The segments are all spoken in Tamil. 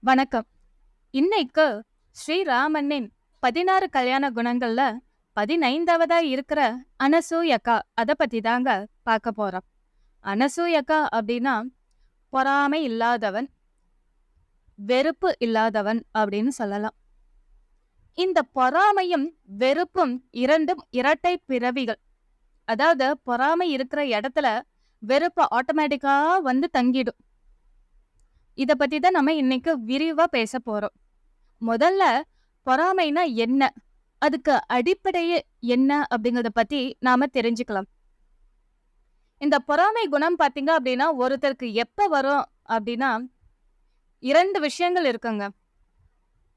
வணக்கம். இன்னைக்கு ஸ்ரீராமனின் 16 கல்யாண குணங்கள்ல 15வதா இருக்கிற அனசூயக்கா அத பத்தி தாங்க பார்க்க போறோம். அனசூயக்கா அப்படின்னா பொறாமை இல்லாதவன், வெறுப்பு இல்லாதவன் அப்படின்னு சொல்லலாம். இந்த பொறாமையும் வெறுப்பும் இரண்டும் இரட்டை பிறவிகள். அதாவது பொறாமை இருக்கிற இடத்துல வெறுப்பு ஆட்டோமேட்டிக்கா வந்து தங்கிடும். இத பத்தி தான் நம்ம இன்னைக்கு விரிவா பேச போறோம். முதல்ல பொறாமைனா என்ன? அதுக்கு அடிப்படையே என்ன அப்படிங்கறத பத்தி நாம தெரிஞ்சுக்கலாம். இந்த பொறாமை குணம் பாத்தீங்க அப்படின்னா, ஒருத்தருக்கு எப்ப வரும் அப்படின்னா, 2 விஷயங்கள் இருக்குங்க.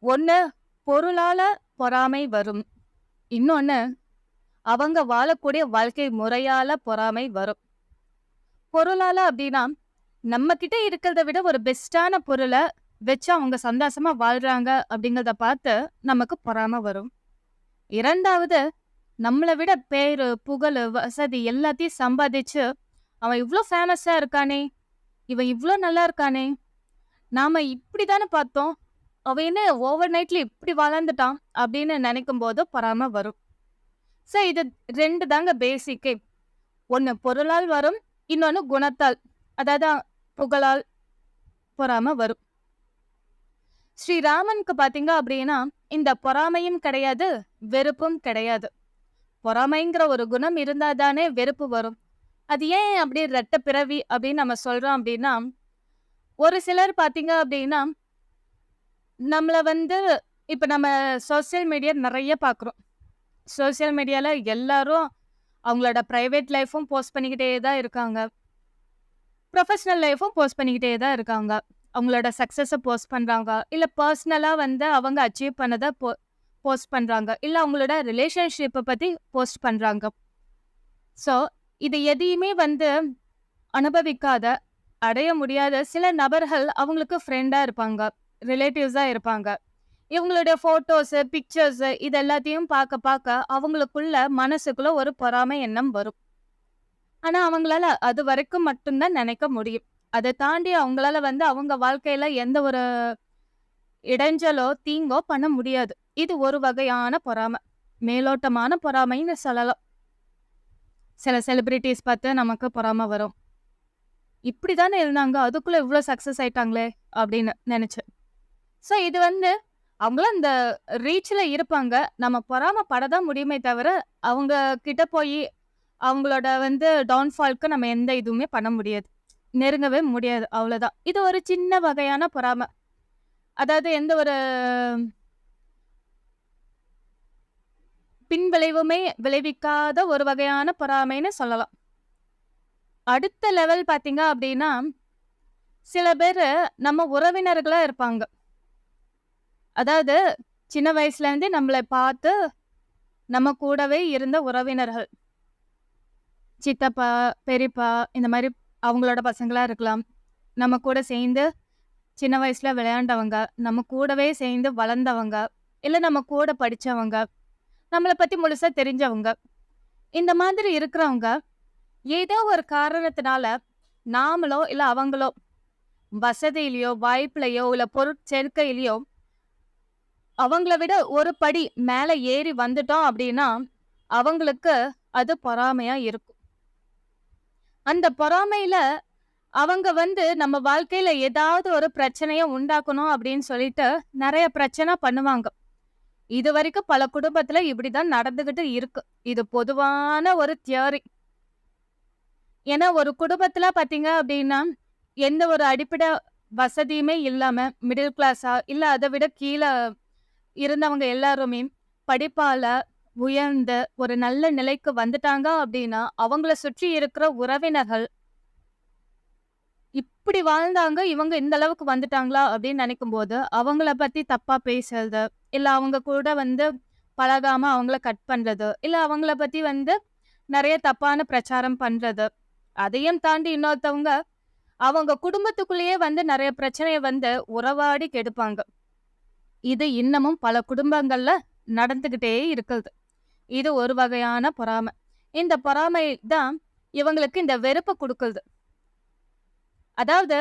ஒண்ணு பொருளால பொறாமை வரும். இன்னொன்னு அவங்க வாழக்கூடிய வாழ்க்கை முறையால பொறாமை வரும். பொருளால அப்படின்னா, நம்ம கிட்ட இருக்கிறத விட ஒரு பெஸ்டான பொருள வச்சு அவங்க சந்தோஷமா வாழ்றாங்க அப்படிங்கிறத பார்த்து நமக்கு பொறாமை வரும். 2வது நம்மள விட பேரு, புகழு, வசதி எல்லாத்தையும் சம்பாதிச்சு, அவன் இவ்ளோ ஃபேமஸா இருக்கானே! இவன் இவ்ளோ நல்லா இருக்கானே! நாம இப்படிதானே பார்த்தோம். அவன் என்ன ஓவர் நைட்ல இப்படி வளர்ந்துட்டான் அப்படின்னு நினைக்கும்போது பொறாமை வரும். இது 2 தாங்க பேசிக்கே. ஒண்ணு பொருளால் வரும். இன்னொன்னு குணத்தால். அதாவது புகழால் பொறாமை வரும். ஸ்ரீராமனுக்கு பாத்தீங்க அப்படின்னா, இந்த பொறாமையும் கிடையாது, வெறுப்பும் கிடையாது. பொறாமைங்கிற ஒரு குணம் இருந்தா தானே வெறுப்பு வரும். அது ஏன் அப்படி ரெட்ட பிறவி அப்படின்னு நம்ம சொல்றோம் அப்படின்னா, ஒரு சிலர் பாத்தீங்க அப்படின்னா, நம்மள வந்து இப்ப நம்ம சோசியல் மீடியா நெறைய பார்க்குறோம். சோசியல் மீடியால எல்லாரும் அவங்களோட பிரைவேட் லைஃப்பும் போஸ்ட் பண்ணிக்கிட்டே தான் இருக்காங்க. ப்ரொஃபஷனல் லைஃப்பும் போஸ்ட் பண்ணிக்கிட்டே தான் இருக்காங்க. அவங்களோட சக்சஸ போஸ்ட் பண்றாங்க. இல்ல பர்சனலா வந்து அவங்க அச்சீவ் பண்ணத போஸ்ட் பண்றாங்க. இல்ல அவங்களோட ரிலேஷன்ஷிப்ப பத்தி போஸ்ட் பண்றாங்க. ஸோ, இது எதையுமே வந்து அனுபவிக்காத, அடைய முடியாத சில நபர்கள் அவங்களுக்கு ஃப்ரெண்டா இருப்பாங்க. ரிலேட்டிவ்ஸா இருப்பாங்க. இவங்களுடைய ஃபோட்டோஸு, பிக்சர்ஸு இது எல்லாத்தையும் பார்க்க பார்க்க அவங்களுக்குள்ள மனசுக்குள்ள ஒரு பொறாமை எண்ணம் வரும். ஆனா அவங்களால அது வரைக்கும் மட்டும் தான் நினைக்க முடியும். அத தாண்டி அவங்களால வந்து அவங்க வாழ்க்கையில எந்த ஒரு இடைஞ்சலோ, தீங்கோ பண்ண முடியாது. இது ஒரு வகையான பொறாமை. மேலோட்டமான பொறாமைன்னு சொல்லலாம். சில செலிபிரிட்டீஸ் பார்த்து நமக்கு பொறாமை வரும். இப்படிதானே இருந்தாங்க. அதுக்குள்ள இவ்ளோ சக்சஸ் ஆயிட்டாங்களே! அப்படின்னு நெனச்சு. இது வந்து அவங்களாம் இந்த ரீச்ல இருப்பாங்க. நம்ம பொறாமப்பட தான் முடியுமே தவிர, அவங்க கிட்ட போயி அவங்களோட வந்து டவுன்ஃபால்க்கு நம்ம எந்த இதுவுமே பண்ண முடியாது. நெருங்கவே முடியாது. அவ்வளோதான். இது ஒரு சின்ன வகையான பொறாமை. அதாவது எந்த ஒரு பின்விளைவுமே விளைவிக்காத ஒரு வகையான பொறாமைன்னு சொல்லலாம். அடுத்த லெவல் பார்த்தீங்க அப்படின்னா, சில பேரு நம்ம உறவினர்களா இருப்பாங்க. அதாவது சின்ன வயசுலேருந்தே நம்மள பார்த்து நம்ம கூடவே இருந்த உறவினர்கள். சித்தப்பா, பெரியப்பா இந்த மாரி அவங்களோட பசங்களா இருக்கலாம். நம்ம கூட சேர்ந்து சின்ன வயசுல விளையாண்டவங்க, நம்ம கூடவே சேர்ந்து வளர்ந்தவங்க, இல்ல நம்ம கூட படிச்சவங்க, நம்மள பத்தி முழுசா தெரிஞ்சவங்க. இந்த மாதிரி இருக்கிறவங்க, ஏதோ ஒரு காரணத்தினால நாமளோ, இல்ல அவங்களோ வசதியிலயோ, வாய்ப்புலயோ, இல்ல பொருட்சேர்க்கையிலயோ அவங்கள விட ஒரு படி மேல ஏறி வந்துட்டோம் அப்படின்னா, அவங்களுக்கு அது பொறாமையா இருக்கும். அந்த பொறாமையில அவங்க வந்து நம்ம வாழ்க்கையில ஏதாவது ஒரு பிரச்சனைய உண்டாக்கணும் அப்படின்னு சொல்லிட்டு நெறைய பிரச்சனை பண்ணுவாங்க. இதுவரைக்கும் பல குடும்பத்துல இப்படிதான் நடந்துகிட்டு இருக்கு. இது பொதுவான ஒரு தியரி. ஏன்னா ஒரு குடும்பத்துல பாத்தீங்க அப்படின்னா, எந்த ஒரு அடிப்படை வசதியுமே இல்லாம மிடில் கிளாஸா இல்ல அத விட கீழ இருந்தவங்க எல்லாருமே படிப்பால உயர்ந்த ஒரு நல்ல நிலைக்கு வந்துட்டாங்க அப்படின்னா, அவங்கள சுற்றி இருக்கிற உறவினர்கள் இப்படி வாழ்ந்தாங்க, இவங்க இந்த அளவுக்கு வந்துட்டாங்களா அப்படின்னு நினைக்கும்போது, அவங்கள பத்தி தப்பா பேசுறது, இல்ல அவங்க கூட வந்து பழகாம அவங்கள கட் பண்றது, இல்ல அவங்கள பத்தி வந்து நெறைய தப்பான பிரச்சாரம் பண்றது. அதையும் தாண்டி இன்னொருத்தவங்க, அவங்க குடும்பத்துக்குள்ளேயே வந்து நெறைய பிரச்சனைய வந்து உறவாடி கெடுப்பாங்க. இது இன்னமும் பல குடும்பங்கள்ல நடந்துகிட்டே இருக்குது. இது ஒரு வகையான பொறாமை. இந்த பொறாமை தான் இவங்களுக்கு இந்த வெறுப்ப குடுக்குது. அதாவது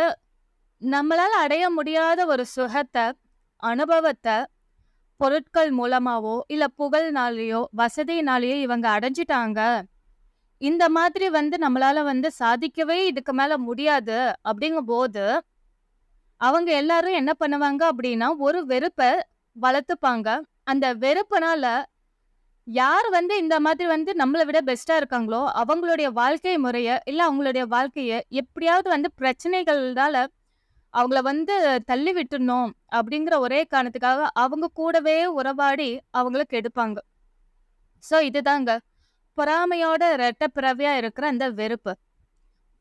நம்மளால அடைய முடியாத ஒரு சுகத்த, அனுபவத்த பொருட்கள் மூலமாவோ, இல்ல புகழ்னாலயோ, வசதியினாலயோ இவங்க அடைஞ்சுட்டாங்க. இந்த மாதிரி நம்மளால சாதிக்கவே இதுக்கு மேல முடியாது அப்படிங்கும்போது, அவங்க எல்லாரும் என்ன பண்ணுவாங்க அப்படின்னா, ஒரு வெறுப்ப வளர்த்துப்பாங்க. அந்த வெறுப்புனால யார் இந்த மாதிரி நம்மள விட பெஸ்ட்டா இருக்காங்களோ, அவங்களுடைய வாழ்க்கை முறைய, இல்ல அவங்களுடைய வாழ்க்கைய எப்படியாவது பிரச்சனைகள்னால அவங்கள தள்ளி விட்டுடணும் அப்படிங்கிற ஒரே காரணத்துக்காக, அவங்க கூடவே உறவாடி அவங்கள கெடுப்பாங்க. சோ இதுதாங்க. பொறாமையோட ரெட்ட பிறவியா இருக்கிற அந்த வெறுப்பு.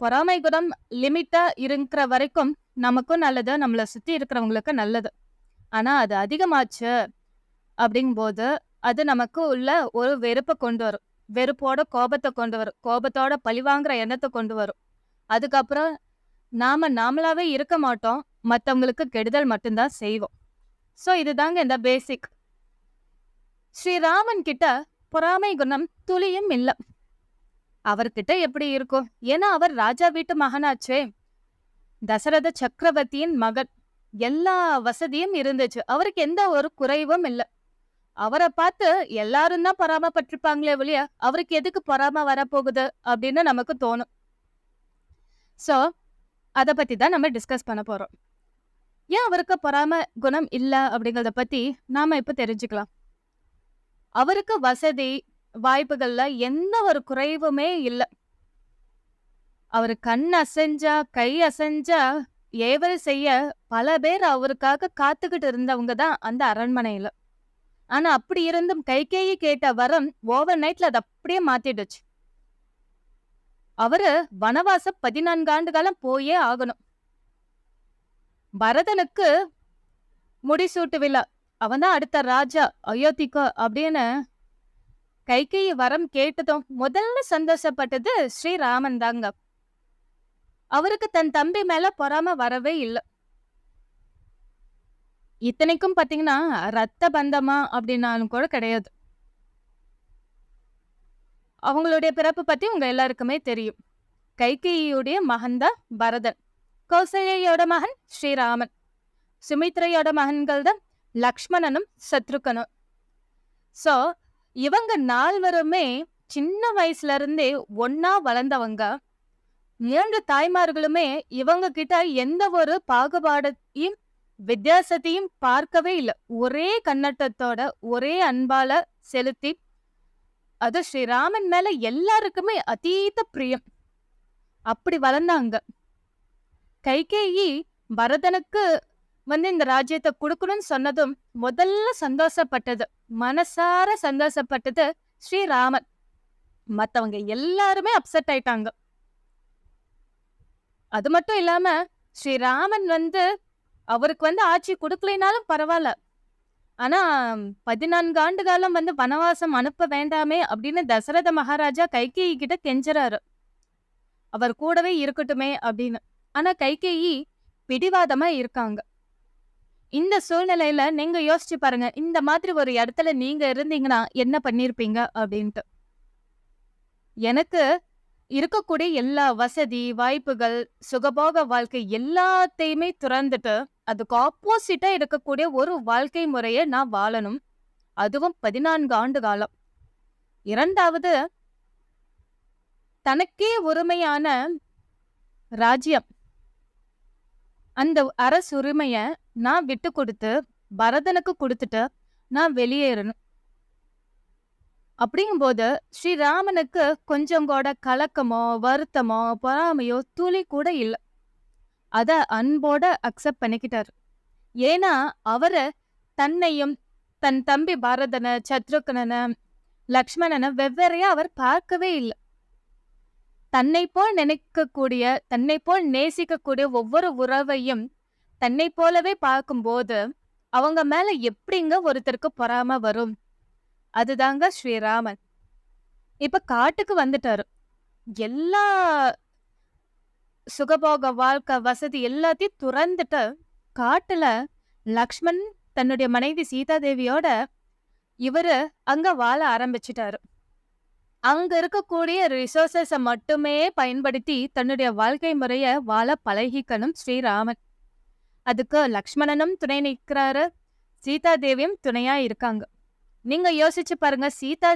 பொறாமை குணம் லிமிட்டா இருக்கிற வரைக்கும் நமக்கும் நல்லது, நம்மள சுத்தி இருக்கிறவங்களுக்கு நல்லது. ஆனா அது அதிகமாச்சு அப்படிங்கும்போது, அது நமக்கு உள்ள ஒரு வெறுப்ப கொண்டு வரும். வெறுப்போட கோபத்த கொண்டு வரும். கோபத்தோட பழிவாங்குற எண்ணத்த கொண்டு வரும். அதுக்கப்புறம் நாம நாமளாவே இருக்க மாட்டோம். மத்தவங்களுக்கு கெடுதல் மட்டும் தான் செய்வோம். சோ இதுதாங்க இந்த பேசிக். ஸ்ரீராமன் கிட்ட பொறாமை குணம் துளியும் இல்ல. அவர்கிட்ட எப்படி இருக்கும்? ஏன்னா அவர் ராஜா வீட்டு மகனாச்சே. தசரத சக்கரவர்த்தியின் மகன். எல்லா வசதியும் இருந்துச்சு. அவருக்கு எந்த ஒரு குறைவும் இல்ல. அவரை பார்த்து எல்லாரும் தான் பொறாமப்பட்டிருப்பாங்களே ஒழிய, அவருக்கு எதுக்கு பொறாம வரப்போகுது அப்படின்னு நமக்கு தோணும். சோ அத பத்தி தான் நம்ம டிஸ்கஸ் பண்ண போறோம். ஏன் அவருக்கு பொறாம குணம் இல்ல அப்படிங்கறத பத்தி நாம இப்ப தெரிஞ்சுக்கலாம். அவருக்கு வசதி, வாய்ப்புகள்ல எந்த ஒரு குறைவுமே இல்ல. அவரு கண் அசைஞ்சா, கை அசைஞ்சா ஏவல் செய்ய பல பேர் அவருக்காக காத்துக்கிட்டு இருந்தவங்க தான் அந்த அரண்மனையில. ஆனா அப்படி இருந்தும் கைகேயி கேட்ட வரம் ஓவர் நைட்ல அது அப்படியே மாத்திடுச்சு. அவரு வனவாசம் 14 ஆண்டு காலம் போயே ஆகணும். பரதனுக்கு முடிசூட்டு விழா. அவன்தான் அடுத்த ராஜா அயோத்திக்கு அப்படின்னு கைகேயி வரம் கேட்டதும் முதல்ல சந்தோஷப்பட்டது ஸ்ரீராமன் தாங்க. அவருக்கு தன் தம்பி மேல பொறாம வரவே இல்ல. இத்தனைக்கும் பாத்தீங்கன்னா ரத்த பந்தமா அப்படின்னாலும் கூட கிடையாது. அவங்களுடைய பிறப்பு பத்தி உங்க எல்லாருக்குமே தெரியும். கைகேயியுடைய மகன் தான் பரதன். கௌசல்யோட மகன் ஸ்ரீராமன். சுமித்ரையோட மகன்கள் தான் லக்ஷ்மணனும் சத்ருகனும். சோ இவங்க நால்வருமே சின்ன வயசுல இருந்தே ஒன்னா வளர்ந்தவங்க. 3 தாய்மார்களுமே இவங்க கிட்ட எந்த ஒரு பாகுபாடையும் வித்தியாசத்தையும் பார்க்கவே இல்லை. ஒரே கண்ணட்டத்தோட ஒரே அன்பால செலுத்தி, அது ஸ்ரீராமன் மேல எல்லாருக்குமே அதீத பிரியம். அப்படி வளர்ந்தாங்க. கைகேயி பரதனுக்கு இந்த ராஜ்யத்தை கொடுக்கணும்னு சொன்னதும் முதல்ல சந்தோஷப்பட்டது, மனசார சந்தோஷப்பட்டது ஸ்ரீராமன். மத்தவங்க எல்லாருமே அப்செட் ஆயிட்டாங்க. அது மட்டும் இல்லாம ஸ்ரீராமன் அவருக்கு ஆட்சி கொடுக்கலைனாலும் பரவாயில்ல. ஆனா 14 ஆண்டு காலம் வனவாசம் அனுப்ப வேண்டாமே அப்படின்னு தசரத மகாராஜா கைகேயி கிட்ட கெஞ்சறாரு. அவர் கூடவே இருக்கட்டுமே அப்படின்னு. ஆனா கைகேயி பிடிவாதமா இருக்காங்க. இந்த சூழ்நிலையில நீங்க யோசிச்சு பாருங்க, இந்த மாதிரி ஒரு இடத்துல நீங்க இருந்தீங்கன்னா என்ன பண்ணிருப்பீங்க அப்படின்ட்டு. எனக்கு இருக்கக்கூடிய எல்லா வசதி, வாய்ப்புகள், சுகபோக வாழ்க்கை எல்லாத்தையுமே துறந்துட்டு அதுக்கு ஆப்போசிட்டா இருக்கக்கூடிய ஒரு வாழ்க்கை முறையை நான் வாழணும். அதுவும் 14 ஆண்டு காலம். இரண்டாவது, தனக்கே உரிமையான ராஜ்யம், அந்த அரசுரிமைய நான் விட்டு கொடுத்து பரதனுக்கு கொடுத்துட்டு நான் வெளியேறணும். அப்படிங்கும்போது ஸ்ரீராமனுக்கு கொஞ்சம் கூட கலக்கமோ, வருத்தமோ, பொறாமையோ துளி கூட இல்ல. அத அன்போட அக்செப்ட் பண்ணிக்கிட்டாரு. ஏன்னா அவரு தன்னையும் தன் தம்பி பரதனை, சத்ருகனனை, லக்ஷ்மணனை வெவ்வேறையா அவர் பார்க்கவே இல்லை. தன்னை போல் நினைக்கக்கூடிய, தன்னை போல் நேசிக்கக்கூடிய ஒவ்வொரு உறவையும் தன்னை போலவே பார்க்கும்போது அவங்க மேல எப்படிங்க ஒருத்தருக்கு பொறாம வரும்? அதுதாங்க ஸ்ரீராமன். இப்ப காட்டுக்கு வந்துட்டாரு. எல்லா சுகபோக வாழ்க்கை, வசதி எல்லாத்தையும் துறந்துட்டு காட்டுல லக்ஷ்மண் தன்னுடைய மனைவி சீதாதேவியோட இவரு அங்க வாழ ஆரம்பிச்சிட்டாரு. அங்க இருக்கக்கூடிய ரிசோர்சஸ மட்டுமே பயன்படுத்தி தன்னுடைய வாழ்க்கை முறைய வாழ பழகிக்கணும் ஸ்ரீராமன். அதுக்கு லக்ஷ்மணனும் துணை நிற்கிறாரு, சீதா தேவியும் துணையா இருக்காங்க. நீங்க யோசிச்சு பாருங்க, சீதா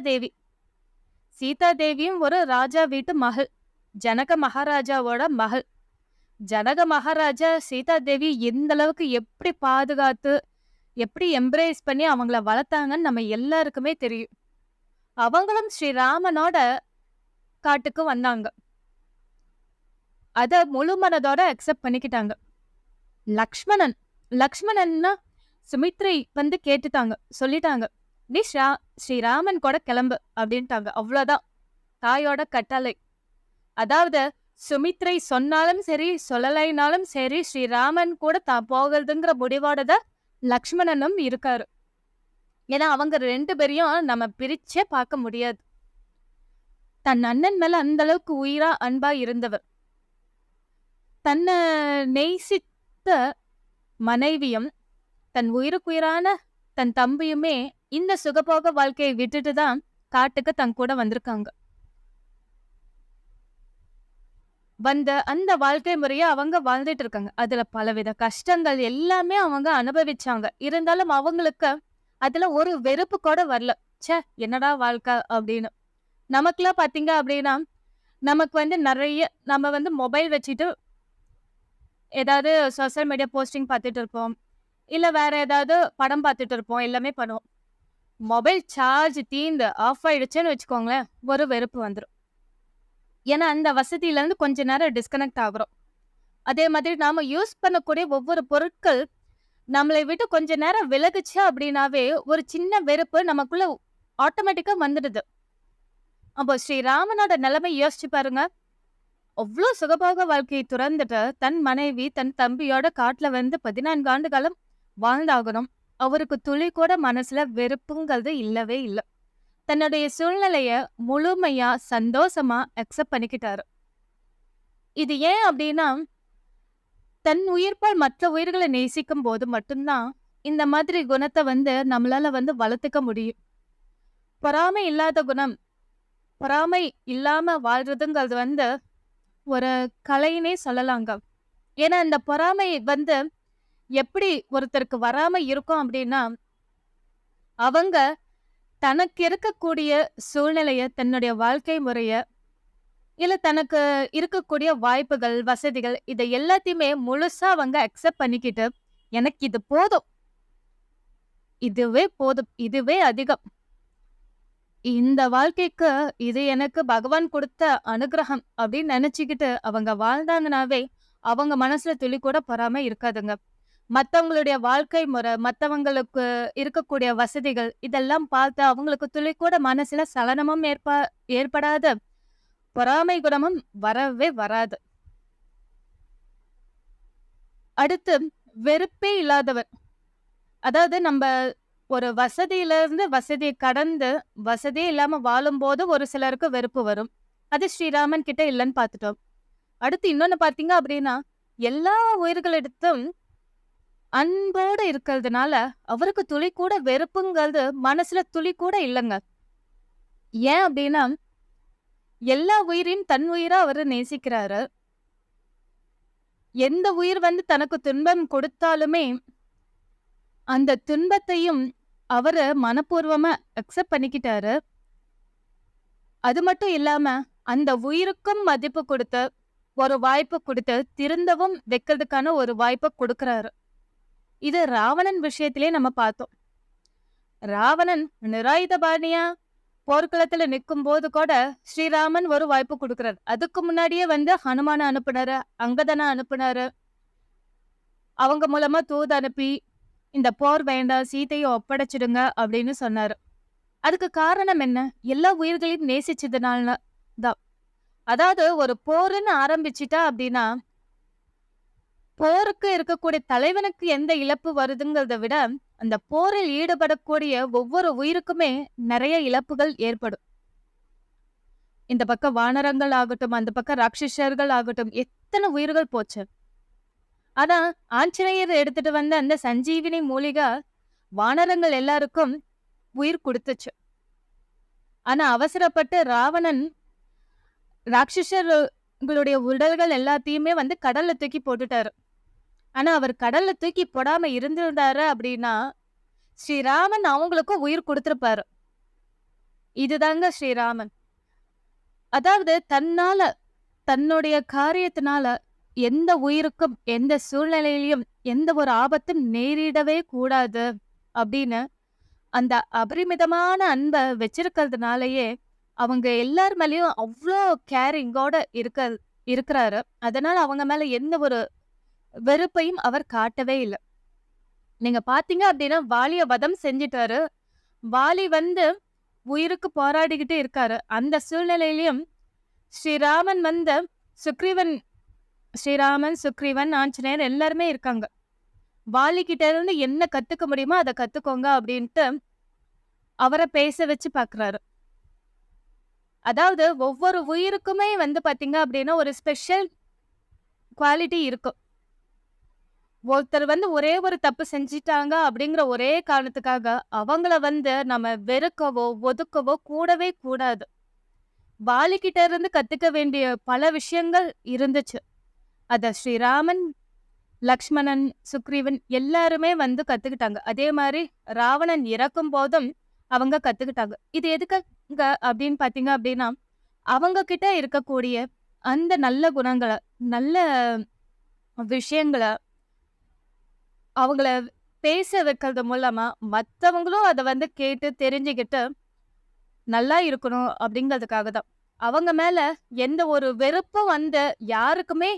தேவியும் ஒரு ராஜா வீட்டு மகள், ஜனக மகாராஜாவோட மகள். ஜனக மகாராஜா சீதா தேவி எந்த அளவுக்கு எப்படி பாதுகாத்து எப்படி எம்ப்ரேஸ் பண்ணி அவங்கள வளர்த்தாங்கன்னு நம்ம எல்லாருக்குமே தெரியும். அவங்களும் ஸ்ரீராமனோட காட்டுக்கு வந்தாங்க. அத முழு மனதோட அக்செப்ட் பண்ணிக்கிட்டாங்க. லக்ஷ்மணன்னா சுமித்ரை வந்து கேட்டுட்டாங்க, சொல்லிட்டாங்க, நீ ஸ்ரீராமன் கூட கிளம்பு அப்படின்ட்டாங்க. அவ்வளவுதான் தாயோட கட்டளை. அதாவது சுமித்ரை சொன்னாலும் சரி சொல்லலைனாலும் சரி ஸ்ரீராமன் கூட தான் போகிறதுங்கிற முடிவோட தான் லக்ஷ்மணனும் இருக்காரு. ஏன்னா அவங்க 2 பேரையும் நம்ம பிரிச்சே பார்க்க முடியாது. தன் அண்ணன் மேல அந்த அளவுக்கு உயிரா அன்பா இருந்தவர். தன்னை நேசித்த மனைவியும் தன் உயிருக்குயிரான தன் தம்பியுமே இந்த சுகபோக வாழ்க்கையை விட்டுட்டு தான் காட்டுக்கு தன் கூட வந்திருக்காங்க. வந்த அந்த வாழ்க்கை முறைய அவங்க வாழ்ந்துட்டு இருக்காங்க. அதுல பலவித கஷ்டங்கள் எல்லாமே அவங்க அனுபவிச்சாங்க. இருந்தாலும் அவங்களுக்கு அதுல ஒரு வெறுப்பு கூட வரல. ச்சே, என்னடா வாழ்க்கை அப்படின்னு. நமக்குலாம் பாத்தீங்க அப்படின்னா, நமக்கு வந்து நிறைய நம்ம வந்து மொபைல் வச்சுட்டு ஏதாவது சோசியல் மீடியா போஸ்டிங் பார்த்துட்டு இருப்போம். இல்ல வேற ஏதாவது படம் பார்த்துட்டு இருப்போம். எல்லாமே பண்ணுவோம். மொபைல் சார்ஜ் தீர்ந்து ஆஃப் ஆயிடுச்சுன்னு வச்சுக்கோங்களேன், ஒரு வெறுப்பு வந்துடும். ஏன்னா அந்த வசதியில இருந்து கொஞ்ச நேரம் டிஸ்கனெக்ட் ஆகுறோம். அதே மாதிரி நாம யூஸ் பண்ணக்கூடிய ஒவ்வொரு பொருட்கள் நம்மளை விட்டு கொஞ்ச நேரம் விலகுச்சு அப்படின்னாவே ஒரு சின்ன வெறுப்பு நமக்குள்ள ஆட்டோமேட்டிக்கா வந்துடுது. அப்போ ஸ்ரீராமனோட நிலைமை யோசிச்சு பாருங்க. அவ்வளோ சுகபோக வாழ்க்கையை துறந்துட்டு தன் மனைவி தன் தம்பியோட காட்டுல வந்து 14 ஆண்டு காலம் வாழ்ந்தாகணும். அவருக்கு துளி கூட மனசுல வெறுப்புங்கிறது இல்லவே இல்லை. தன்னுடைய சூழ்நிலைய முழுமையா சந்தோஷமா அக்செப்ட் பண்ணிக்கிட்டாரு. இது ஏன் அப்படின்னா, தன் உயிர்ப்பால் மற்ற உயிர்களை நேசிக்கும் போது மட்டும்தான் இந்த மாதிரி குணத்தை வந்து நம்மளால வந்து வளர்த்துக்க முடியும். பொறாமை இல்லாத குணம், பொறாமை இல்லாம வாழ்றதுங்கிறது வந்து ஒரு கலைன்னே சொல்லலாங்க. ஏன்னா இந்த பொறாமை வந்து எப்படி ஒருத்தருக்கு வராம இருக்கும் அப்படின்னா, அவங்க தனக்கு இருக்கக்கூடிய சூழ்நிலைய, தன்னுடைய வாழ்க்கை முறைய, இல்ல தனக்கு இருக்கக்கூடிய வாய்ப்புகள், வசதிகள் இதை எல்லாத்தையுமே முழுசா அவங்க அக்செப்ட் பண்ணிக்கிட்டு, எனக்கு இது போதும், இதுவே போதும், இதுவே அதிகம், இந்த வாழ்க்கைக்கு இது எனக்கு பகவான் கொடுத்த அனுகிரகம் அப்படின்னு நினைச்சுக்கிட்டு அவங்க வாழ்ந்தாங்கனாவே அவங்க மனசுல துளி கூட பொறாம இருக்காதுங்க. மத்தவங்களுடைய வாழ்க்கை முறை, மத்தவங்களுக்கு இருக்கக்கூடிய வசதிகள் இதெல்லாம் பார்த்து அவங்களுக்கு துளி கூட மனசுல சலனமும் ஏற்படாத பொறாமை குணமும் வரவே வராது. அடுத்து வெறுப்பே இல்லாதவர். அதாவது நம்ம ஒரு வசதியில இருந்து வசதியை கடந்து வசதியே இல்லாம வாழும்போது ஒரு சிலருக்கு வெறுப்பு வரும். அது ஸ்ரீராமன் கிட்ட இல்லைன்னு பார்த்துட்டோம். அடுத்து இன்னொன்னு பாத்தீங்க அப்படின்னா, எல்லா உயிர்களிடத்தும் அன்போடு இருக்கிறதுனால அவருக்கு துளி கூட வெறுப்புங்கிறது மனசுல துளி கூட இல்லைங்க. ஏன் அப்படின்னா, எல்லா உயிரையும் தன் உயிரா அவரு நேசிக்கிறாரு. எந்த உயிர் வந்து தனக்கு துன்பம் கொடுத்தாலுமே அந்த துன்பத்தையும் அவரு மனப்பூர்வமா அக்செப்ட் பண்ணிக்கிட்டாரு. அது மட்டும் இல்லாம அந்த உயிருக்கும் மதிப்பு கொடுத்து ஒரு வாய்ப்பு கொடுத்து திருந்தவும் வைக்கிறதுக்கான ஒரு வாய்ப்பை கொடுக்கறாரு. இது ராவணன் விஷயத்திலே நம்ம பார்த்தோம். ராவணன் நிராயுதபாணியா போர்க்களத்துல நிற்கும் போது கூட ஸ்ரீராமன் ஒரு வாய்ப்பு கொடுக்கிறார். அதுக்கு முன்னாடியே வந்து ஹனுமான அனுப்புனாரு, அங்கதனை அனுப்புனாரு. அவங்க மூலமா தூது அனுப்பி இந்த போர் வேண்டாம், சீதையை ஒப்படைச்சிடுங்க அப்படின்னு சொன்னாரு. அதுக்கு காரணம் என்ன? எல்லா உயிர்களையும் நேசிச்சதுனால தான். அதாவது ஒரு போருன்னு ஆரம்பிச்சுட்டா அப்படின்னா, போருக்கு இருக்கக்கூடிய தலைவனுக்கு எந்த இழப்பு வருதுங்கிறத விட அந்த போரில் ஈடுபடக்கூடிய ஒவ்வொரு உயிருக்குமே நிறைய இழப்புகள் ஏற்படும். இந்த பக்கம் வானரங்கள் ஆகட்டும், அந்த பக்கம் ராட்சசர்கள் ஆகட்டும், எத்தனை உயிர்கள் போச்சு. ஆனா ஆஞ்சநேயர் எடுத்துட்டு வந்த அந்த சஞ்சீவினி மூலிகை வானரங்கள் எல்லாருக்கும் உயிர் கொடுத்துச்சு. ஆனா அவசரப்பட்டு ராவணன் ராட்சசர்களுடைய உடல்கள் எல்லாத்தையுமே வந்து கடல்ல தூக்கி போட்டுட்டாரு. ஆனா அவர் கடல்ல தூக்கி போடாம இருந்திருந்தாரு அப்படின்னா, ஸ்ரீராமன் அவங்களுக்கும் உயிர் குடுத்திருப்பாரு. இதுதாங்க ஸ்ரீராமன். அதாவது தன்னால, தன்னுடைய காரியத்தினால எந்த உயிருக்கும், எந்த சூழ்நிலையிலயும் எந்த ஒரு ஆபத்தும் நேரிடவே கூடாது அப்படின்னு, அந்த அபரிமிதமான அன்ப வச்சிருக்கிறதுனாலயே, அவங்க எல்லார் மேலயும் அவ்ளோ கேரிங்கோட இருக்கிறாரு. அதனால அவங்க மேல எந்த ஒரு வெறுப்பையும் அவர் காட்டவே இல்ல. நீங்க பார்த்தீங்க அப்டின்னா, வாலிய வதம் செஞ்சுட்டாரு. வாலி வந்து உயிருக்கு போராடிக்கிட்டு இருக்காரு. அந்த சூழ்நிலையிலயும் ஸ்ரீராமன் வந்து சுக்ரீவன் ஸ்ரீராமன், சுக்ரீவன், ஆஞ்சநேயர் எல்லாருமே இருக்காங்க. வாலி கிட்ட இருந்து என்ன கத்துக்க முடியுமோ அத கத்துக்கோங்க அப்டின்ட்டு அவர பேச வச்சு பார்க்குறாரு. அதாவது ஒவ்வொரு உயிருக்குமே வந்து பார்த்தீங்க அப்டின்னா, ஒரு ஸ்பெஷல் குவாலிட்டி இருக்கும். ஒருத்தர் வந்து ஒரே ஒரு தப்பு செஞ்சுட்டாங்க அப்படிங்கிற ஒரே காரணத்துக்காக, அவங்கள வந்து நம்ம வெறுக்கவோ, ஒதுக்கவோ கூடவே கூடாது. வாலிகிட்ட இருந்து கத்துக்க வேண்டிய பல விஷயங்கள் இருந்துச்சு. அத ஸ்ரீராமன், லக்ஷ்மணன், சுக்ரீவன் எல்லாருமே வந்து கத்துக்கிட்டாங்க. அதே மாரி ராவணன் இறக்கும்போதும் அவங்க கத்துக்கிட்டாங்க. இது எதுக்காக அப்படின்னு பார்த்தீங்க அப்படின்னா, அவங்க கிட்ட இருக்கக்கூடிய அந்த நல்ல குணங்கள, நல்ல விஷயங்கள அவங்கள பேச வைக்கிறது மூலமா, மத்தவங்களும் அத வந்து கேட்டு தெரிஞ்சுகிட்டு, நல்லா இருக்கணும் அப்படிங்கிறதுக்காக தான். அவங்க மேல எந்த ஒரு வெறுப்பும் வந்து யாருக்குமே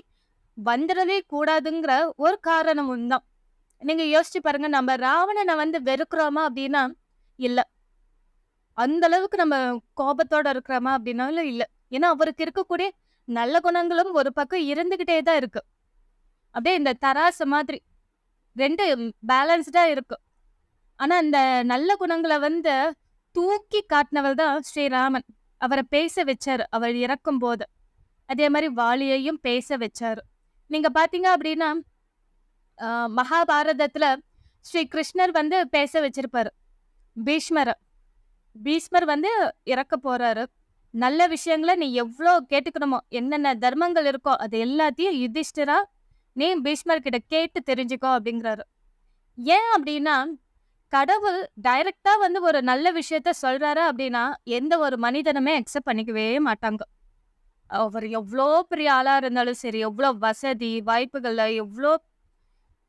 வந்துடவே கூடாதுங்கிற ஒரு காரணமும் தான். நீங்க யோசிச்சு பாருங்க, நம்ம ராவணன வந்து வெறுக்கிறோமா அப்படின்னா, இல்ல. அந்த அளவுக்கு நம்ம கோபத்தோட இருக்கிறோமா அப்படின்னாலும் இல்ல. ஏன்னா, அவருக்கு இருக்கக்கூடிய நல்ல குணங்களும் ஒரு பக்கம் இருந்துகிட்டே தான் இருக்கு. அப்படியே இந்த தராசு மாதிரி 2 பேலன்ஸ்டா இருக்கு. ஆனா, அந்த நல்ல குணங்கள வந்து தூக்கி காட்டினவர் தான் ஸ்ரீராமன். அவர பேச வச்சாரு. அவர் இறக்கும்போது. அதே மாரி வாலியையும் பேச வச்சாரு. நீங்க பார்த்தீங்க அப்டின்னா, அ மகாபாரதத்துல ஸ்ரீ கிருஷ்ணர் வந்து பேச வச்சிருப்பாரு. பீஷ்மர. பீஷ்மர் வந்து இறக்க போறாரு. நல்ல விஷயங்கள நீ எவ்ளோ கேட்டுக்கணுமோ, என்னென்ன தர்மங்கள் இருக்கோ, அது எல்லாத்தையும் யுதிஷ்டிரா, நீ பீஷ்மர் கிட்ட கேட்டு தெரிஞ்சுக்கோ அப்டிங்கிறாரு. ஏன் அப்டின்னா கடவுள் டைரக்ட்டா வந்து ஒரு நல்ல விஷயத்த சொல்றாரு அப்படின்னா, எந்த ஒரு மனிதனுமே அக்செப்ட் பண்ணிக்கவே மாட்டாங்க. அவர் எவ்ளோ பெரிய ஆளா இருந்தாலும் சரி, எவ்ளோ வசதி, வாய்ப்புகள்ல எவ்ளோ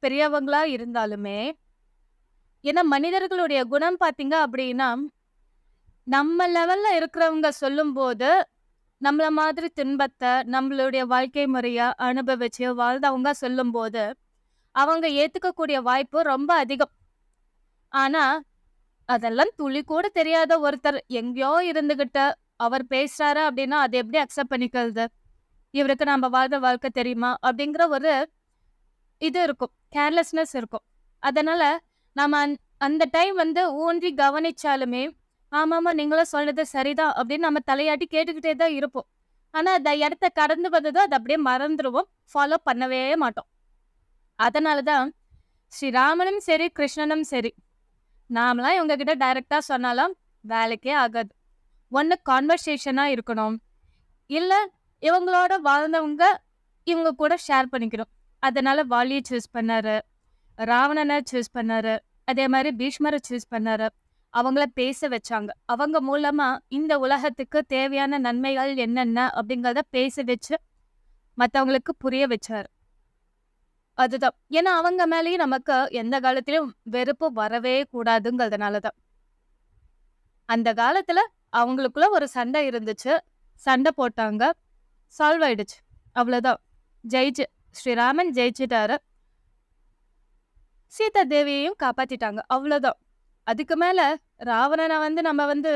பெரியவங்களா இருந்தாலுமே, ஏன்னா மனிதர்களுடைய குணம் பார்த்தீங்க அப்படின்னா, நம்ம லெவல்ல இருக்கிறவங்க சொல்லும்போது, நம்மள மாதிரி துன்பத்த, நம்மளுடைய வாழ்க்கை முறைய அனுபவிச்சு வாழ்ந்தவங்க சொல்லும்போது, அவங்க ஏத்துக்கக்கூடிய வாய்ப்பு ரொம்ப அதிகம். ஆனா அதெல்லாம் துளி கூட தெரியாத ஒருத்தர் எங்கேயோ இருந்துகிட்டு, அவர் பேசுறாரு அப்டின்னா, அத எப்படி அக்செப்ட் பண்ணிக்கிறது? இவருக்கு நம்ம வாழ்ந்த வாழ்க்கை தெரியுமா? அப்படிங்கிற ஒரு இது இருக்கும். கேர்லெஸ்னஸ் இருக்கும். அதனால நம்ம அந்த டைம் வந்து ஊன்றி கவனிச்சாலுமே, ஆமாமா நீங்களும் சொன்னது சரிதான் அப்படின்னு நம்ம தலையாட்டி கேட்டுக்கிட்டே தான் இருப்போம். ஆனா, அந்த இடத்த கடந்து வந்ததும் அத அப்படியே மறந்துருவோம். ஃபாலோ பண்ணவே மாட்டோம். அதனால தான் ஸ்ரீராமனும் சரி, கிருஷ்ணனும் சரி, நாமலாம் இவங்க கிட்ட டைரக்ட்டா சொன்னாலாம் வேலைக்கே ஆகாது. ஒண்ணு கான்வர்சேஷனா இருக்கணும். இல்ல இவங்களோட வாழ்ந்தவங்க இவங்க கூட ஷேர் பண்ணிக்கணும். அதனால வாலிய சூஸ் பண்ணாரு. ராவணன சூஸ் பண்ணாரு. அதே மாரி பீஷ்மர சூஸ் பண்ணாரு. அவங்கள பேச வச்சாங்க. அவங்க மூலமா இந்த உலகத்துக்கு தேவையான நன்மைகள் என்னென்ன அப்படிங்கிறத பேச வச்சு மத்தவங்களுக்கு புரிய வச்சாரு. அதுதான். ஏன்னா அவங்க மேலயும் நமக்கு எந்த காலத்திலும் வெறுப்பு வரவே கூடாதுங்கிறதுனால தான். அந்த காலத்துல அவங்களுக்குள்ள ஒரு சண்டை இருந்துச்சு. சண்டை போட்டாங்க. சால்வ் ஆயிடுச்சு. அவ்வளோதான். ஜெயிச்சு ஸ்ரீராமன் ஜெயிச்சுட்டாரு. சீதா தேவியையும் காப்பாத்திட்டாங்க. அவ்வளோதான். அதுக்கு மேல ராவணன வந்து நம்ம வந்து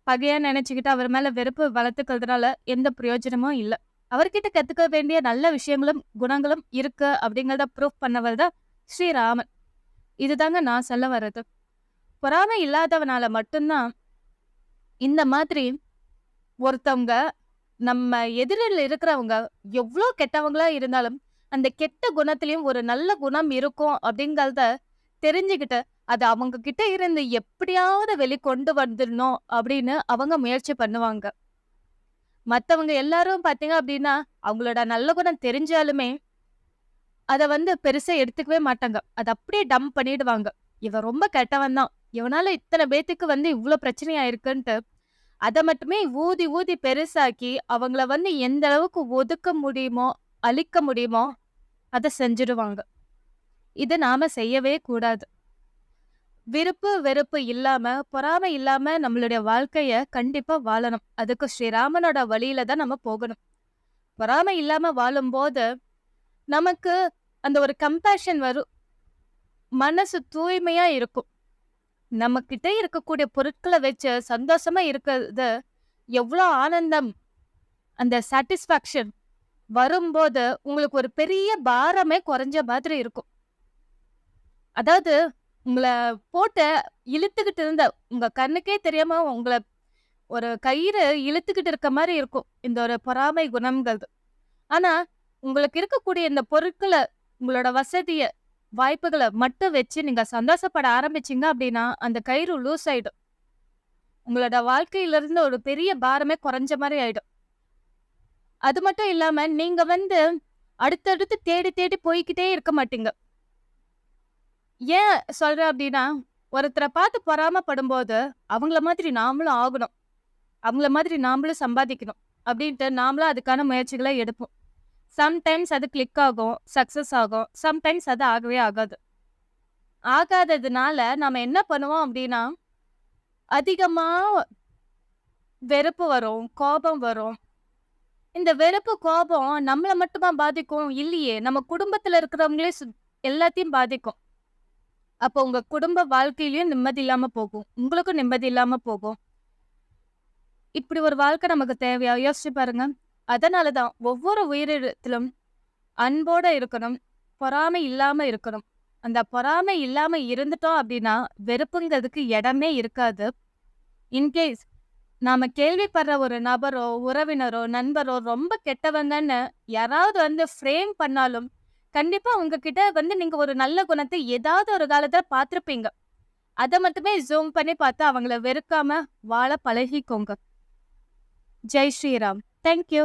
பகையா நெனச்சுக்கிட்டு அவர் மேல வெறுப்பு வளர்த்துக்கிறதுனால எந்த பிரயோஜனமும் இல்ல. அவர்கிட்ட கத்துக்க வேண்டிய நல்ல விஷயங்களும், குணங்களும் இருக்கு அப்படிங்கிறத ப்ரூஃப் பண்ணவர் தான் ஸ்ரீராமன். இதுதாங்க நான் சொல்ல வர்றது. பொறாமை இல்லாதவனால மட்டும் தான் இந்த மாதிரி ஒருத்தவங்க நம்ம எதிரில இருக்கிறவங்க எவ்ளோ கெட்டவங்களா இருந்தாலும், அந்த கெட்ட குணத்திலயும் ஒரு நல்ல குணம் இருக்கும் அப்படிங்கிறத தெரிஞ்சுகிட்டு, அத அவங்க கிட்ட இருந்து எப்படியாவது வெளிக்கொண்டு வந்துடணும் அப்படின்னு அவங்க முயற்சி பண்ணுவாங்க. மத்தவங்க எல்லாரும் பார்த்தீங்க அப்படின்னா, அவங்களோட நல்ல குணம் தெரிஞ்சாலுமே, அத வந்து பெருசா எடுத்துக்கவே மாட்டாங்க. அத அப்படியே டம்ப் பண்ணிடுவாங்க. இவன் ரொம்ப கெட்டவன் தான். இவனால இத்தன பேத்துக்கு வந்து இவ்ளோ பிரச்சனை ஆயிருக்குன்ட்டு, அத மட்டுமே ஊதி ஊதி பெருசாக்கி, அவங்கள வந்து எந்த அளவுக்கு ஒதுக்க முடியுமோ, அழிக்க முடியுமோ, அத செஞ்சுடுவாங்க. இத நாம செய்யவே கூடாது. விருப்பு, வெறுப்பு இல்லாம, பொறாமை இல்லாம நம்மளுடைய வாழ்க்கைய கண்டிப்பா வாழணும். அதுக்கு ஸ்ரீராமனோட வழியில தான் நம்ம போகணும். பொறாமை இல்லாம வாழும்போது, நமக்கு அந்த ஒரு கம்பேஷன் வரும். மனசு தூய்மையா இருக்கும். நம்மகிட்ட இருக்கக்கூடிய பொருட்கள வச்சு சந்தோஷமா இருக்கிறது எவ்ளோ ஆனந்தம், அந்த சாட்டிஸ்ஃபேக்ஷன் வரும்போது, உங்களுக்கு ஒரு பெரிய பாரமே குறைஞ்ச மாதிரி இருக்கும். அதாவது உங்கள போட்டு இழுத்துக்கிட்டு இருந்த உங்க கண்ணுக்கே தெரியாம உங்கள ஒரு கயிறு இழுத்துக்கிட்டு இருக்க மாரி இருக்கும். இந்த ஒரு பொறாமை குணம்ங்கிறது. ஆனா, உங்களுக்கு இருக்கக்கூடிய இந்த பொருட்கள, உங்களோட வசதிய, வாய்ப்புகள மட்டும் வச்சு நீங்க சந்தோஷப்பட ஆரம்பிச்சீங்க அப்டின்னா, அந்த கயிறு லூஸ் ஆயிடும். உங்களோட வாழ்க்கையிலிருந்து ஒரு பெரிய பாரமே குறைஞ்ச மாரி ஆயிடும். அது மட்டும் இல்லாம, நீங்க வந்து அடுத்தடுத்து தேடி தேடி போய்க்கிட்டே இருக்க மாட்டீங்க. ஏன் சொல்றேன் அப்டின்னா, ஒருத்தர பார்த்து பொறாமப்படும்போது, அவங்கள மாதிரி நாமளும் ஆகணும். அவங்கள மாதிரி நாமளும் சம்பாதிக்கணும். அப்டின்ட்டு நாமளும் அதுக்கான முயற்சிகள எடுப்போம். சம்டைம்ஸ் அது கிளிக் ஆகும், சக்சஸ் ஆகும். சம்டைம்ஸ் அது ஆகவே ஆகாது. ஆகாததுனால நாம என்ன பண்ணுவோம் அப்டின்னா, அதிகமா வெறுப்பு வரும், கோபம் வரும். இந்த வெறுப்பு, கோபம் நம்மள மட்டுமா பாதிக்கும்? இல்லையே! நம்ம குடும்பத்துல இருக்கிறவங்களே எல்லாத்தையும் பாதிக்கும். அப்போ உங்க குடும்ப வாழ்க்கையிலயும் நிம்மதி இல்லாம போகும். உங்களுக்கும் நிம்மதி இல்லாம போகும். இப்படி ஒரு வாழ்க்கை நமக்கு தேவையா? யோசிச்சு பாருங்க. அதனால தான் ஒவ்வொரு உயிரினத்திலும் அன்போட இருக்கணும். பொறாமை இல்லாம இருக்கணும். அந்த பொறாமை இல்லாம இருந்துட்டோம் அப்படின்னா, வெறுப்புங்கிறதுக்கு இடமே இருக்காது. இன்கேஸ் நாம கேள்விப்படுற ஒரு நபரோ, உறவினரோ, நண்பரோ ரொம்ப கெட்டவங்கன்னு யாராவது வந்து ஃப்ரேம் பண்ணாலும், கண்டிப்பா உங்ககிட்ட வந்து நீங்க ஒரு நல்ல குணத்த ஏதாவது ஒரு காலத்துல பார்த்திருப்பீங்க. அத மட்டுமே ஜூம் பண்ணி பார்த்து அவங்கள வெறுக்காம வாழ பழகிக்கோங்க. ஜெய் ஸ்ரீராம். Thank you.